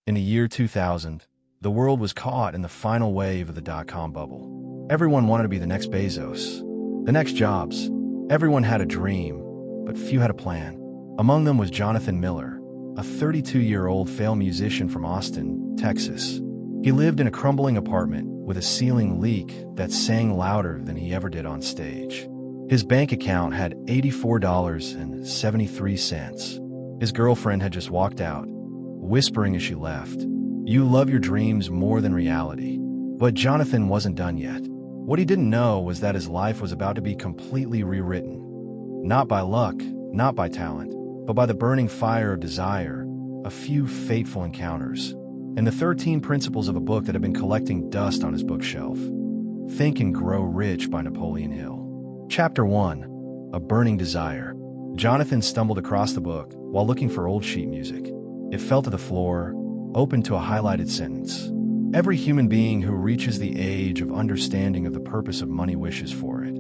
In the year 2000, the world was caught in the final wave of the dot-com bubble. Everyone wanted to be the next Bezos, the next Jobs. Everyone had a dream, but few had a plan. Among them was Jonathan Miller, a 32-year-old failed musician from Austin, Texas. He lived in a crumbling apartment with a ceiling leak that sang louder than he ever did on stage. His bank account had $84.73. His girlfriend had just walked out, whispering as she left, "You love your dreams more than reality." But Jonathan wasn't done yet. What he didn't know was that his life was about to be completely rewritten. Not by luck, not by talent, but by the burning fire of desire, a few fateful encounters, and the 13 principles of a book that had been collecting dust on his bookshelf. Think and Grow Rich by Napoleon Hill. Chapter 1. A Burning Desire. Jonathan stumbled across the book while looking for old sheet music. It fell to the floor, open to a highlighted sentence. Every human being who reaches the age of understanding of the purpose of money wishes for it.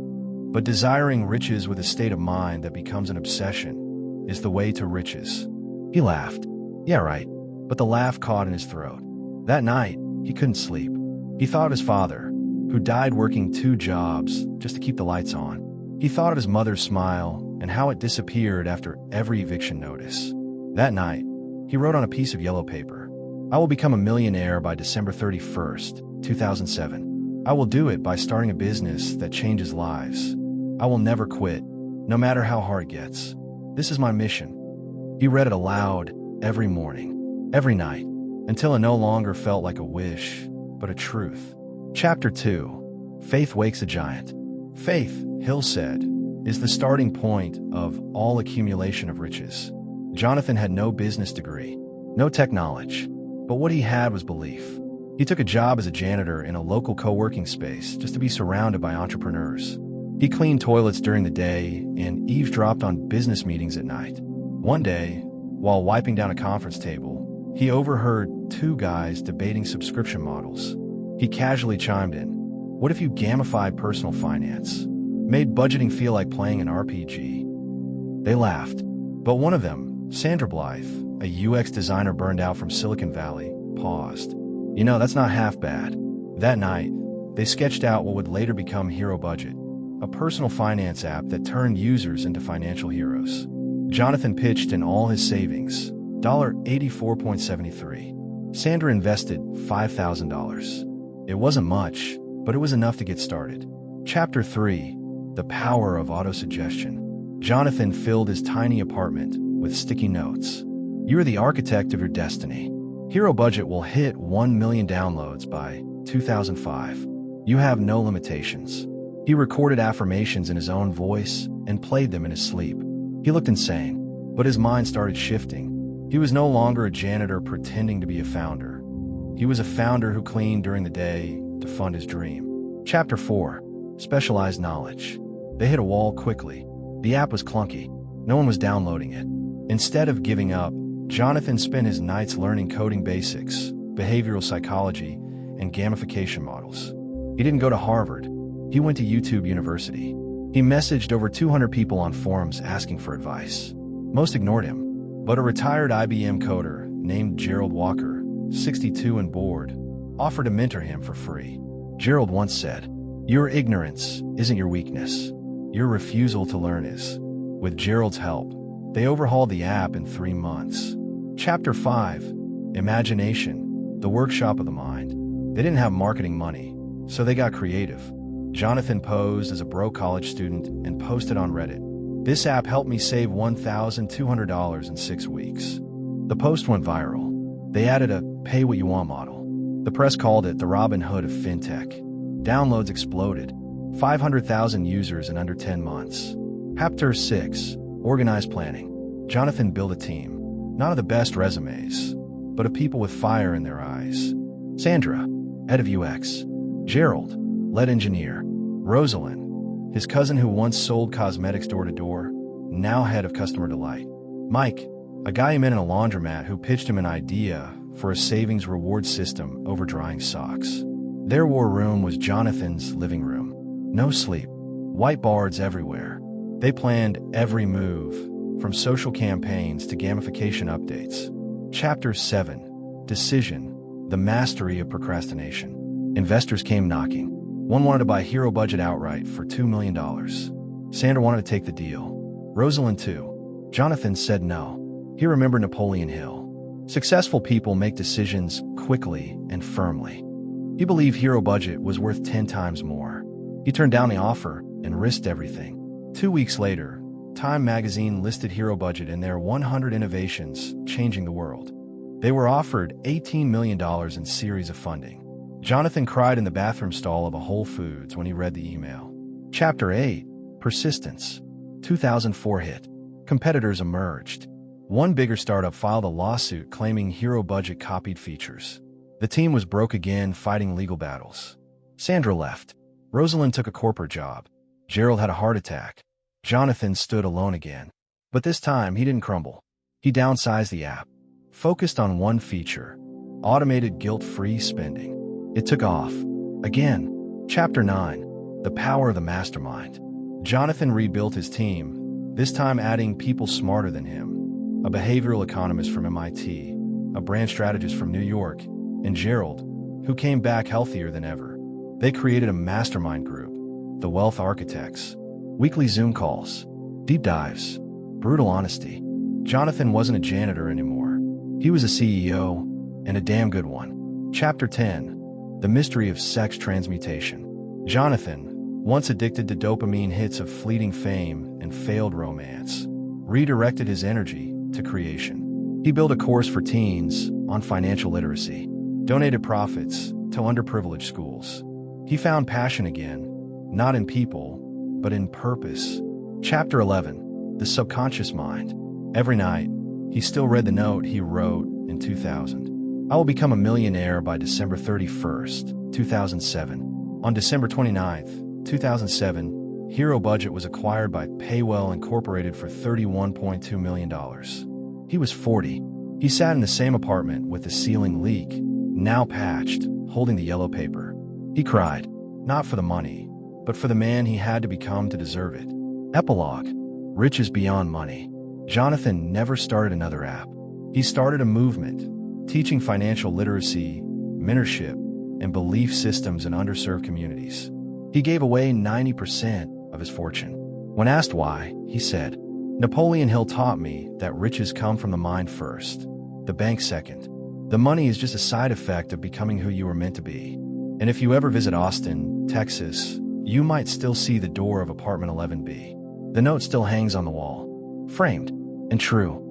But desiring riches with a state of mind that becomes an obsession is the way to riches. He laughed. Yeah, right. But the laugh caught in his throat. That night, he couldn't sleep. He thought of his father, who died working 2 jobs just to keep the lights on. He thought of his mother's smile and how it disappeared after every eviction notice. That night, he wrote on a piece of yellow paper, "I will become a millionaire by December 31st, 2007. I will do it by starting a business that changes lives. I will never quit, no matter how hard it gets. This is my mission." He read it aloud every morning, every night, until it no longer felt like a wish, but a truth. Chapter 2. Faith Wakes a Giant. Faith, Hill said, is the starting point of all accumulation of riches. Jonathan had no business degree, no tech knowledge, but what he had was belief. He took a job as a janitor in a local co-working space just to be surrounded by entrepreneurs. He cleaned toilets during the day and eavesdropped on business meetings at night. One day, while wiping down a conference table, he overheard 2 guys debating subscription models. He casually chimed in, "What if you gamified personal finance? Made budgeting feel like playing an RPG?" They laughed, but one of them, Sandra Blythe, a UX designer burned out from Silicon Valley, paused. "You know, that's not half bad." That night, they sketched out what would later become Hero Budget, a personal finance app that turned users into financial heroes. Jonathan pitched in all his savings, $84.73. Sandra invested $5,000. It wasn't much, but it was enough to get started. Chapter 3. The Power of Autosuggestion. Jonathan filled his tiny apartment with sticky notes. "You are the architect of your destiny. Hero Budget will hit 1 million downloads by 2005. You have no limitations." He recorded affirmations in his own voice and played them in his sleep. He looked insane, but his mind started shifting. He was no longer a janitor pretending to be a founder. He was a founder who cleaned during the day to fund his dream. Chapter 4. Specialized Knowledge. They hit a wall quickly. The app was clunky. No one was downloading it. Instead of giving up, Jonathan spent his nights learning coding basics, behavioral psychology, and gamification models. He didn't go to Harvard. He went to YouTube University. He messaged over 200 people on forums asking for advice. Most ignored him, but a retired IBM coder named Gerald Walker, 62 and bored, offered to mentor him for free. Gerald once said, "Your ignorance isn't your weakness. Your refusal to learn is." With Gerald's help, they overhauled the app in 3 months. Chapter 5. Imagination, the workshop of the mind. They didn't have marketing money, so they got creative. Jonathan posed as a broke college student and posted on Reddit, "This app helped me save $1,200 in 6 weeks." The post went viral. They added a pay what you want model. The press called it the Robin Hood of fintech. Downloads exploded. 500,000 users in under 10 months. Chapter 6. Organized Planning. Jonathan built a team, not of the best resumes, but of people with fire in their eyes. Sandra, head of UX. Gerald, lead engineer. Rosalind, his cousin who once sold cosmetics door to door, now head of customer delight. Mike, a guy he met in a laundromat who pitched him an idea for a savings reward system over drying socks. Their war room was Jonathan's living room. No sleep. Whiteboards everywhere. They planned every move, from social campaigns to gamification updates. Chapter 7. Decision, the mastery of procrastination. Investors came knocking. One wanted to buy Hero Budget outright for $2 million. Sandra wanted to take the deal. Rosalind too. Jonathan said no. He remembered Napoleon Hill. Successful people make decisions quickly and firmly. He believed Hero Budget was worth 10 times more. He turned down the offer and risked everything. 2 weeks later, Time magazine listed Hero Budget in their 100 innovations changing the world. They were offered $18 million in series of funding. Jonathan cried in the bathroom stall of a Whole Foods when he read the email. Chapter 8, Persistence. 2004 hit. Competitors emerged. One bigger startup filed a lawsuit claiming Hero Budget copied features. The team was broke again, fighting legal battles. Sandra left. Rosalind took a corporate job. Gerald had a heart attack. Jonathan stood alone again. But this time, he didn't crumble. He downsized the app. Focused on one feature: automated guilt-free spending. It took off. Again. Chapter 9. The Power of the Mastermind. Jonathan rebuilt his team, this time adding people smarter than him. A behavioral economist from MIT, a brand strategist from New York, and Gerald, who came back healthier than ever. They created a mastermind group, the Wealth Architects. Weekly Zoom calls, deep dives, brutal honesty. Jonathan wasn't a janitor anymore. He was a CEO, and a damn good one. Chapter 10. The Mystery of Sex Transmutation. Jonathan, once addicted to dopamine hits of fleeting fame and failed romance, redirected his energy to creation. He built a course for teens on financial literacy, donated profits to underprivileged schools. He found passion again, not in people, but in purpose. Chapter 11. The Subconscious Mind. Every night, he still read the note he wrote in 2000. I will become a millionaire by December 31st, 2007. On December 29th, 2007, Hero Budget was acquired by Paywell Incorporated for $31.2 million. He was 40. He sat in the same apartment with the ceiling leak, now patched, holding the yellow paper. He cried, not for the money, but for the man he had to become to deserve it. Epilogue. Riches beyond money. Jonathan never started another app. He started a movement, teaching financial literacy, mentorship, and belief systems in underserved communities. He gave away 90% of his fortune. When asked why, he said, Napoleon Hill taught me that riches come from the mind first, the bank second. The money is just a side effect of becoming who you were meant to be. And if you ever visit Austin, Texas, you might still see the door of apartment 11B. The note still hangs on the wall, framed and true.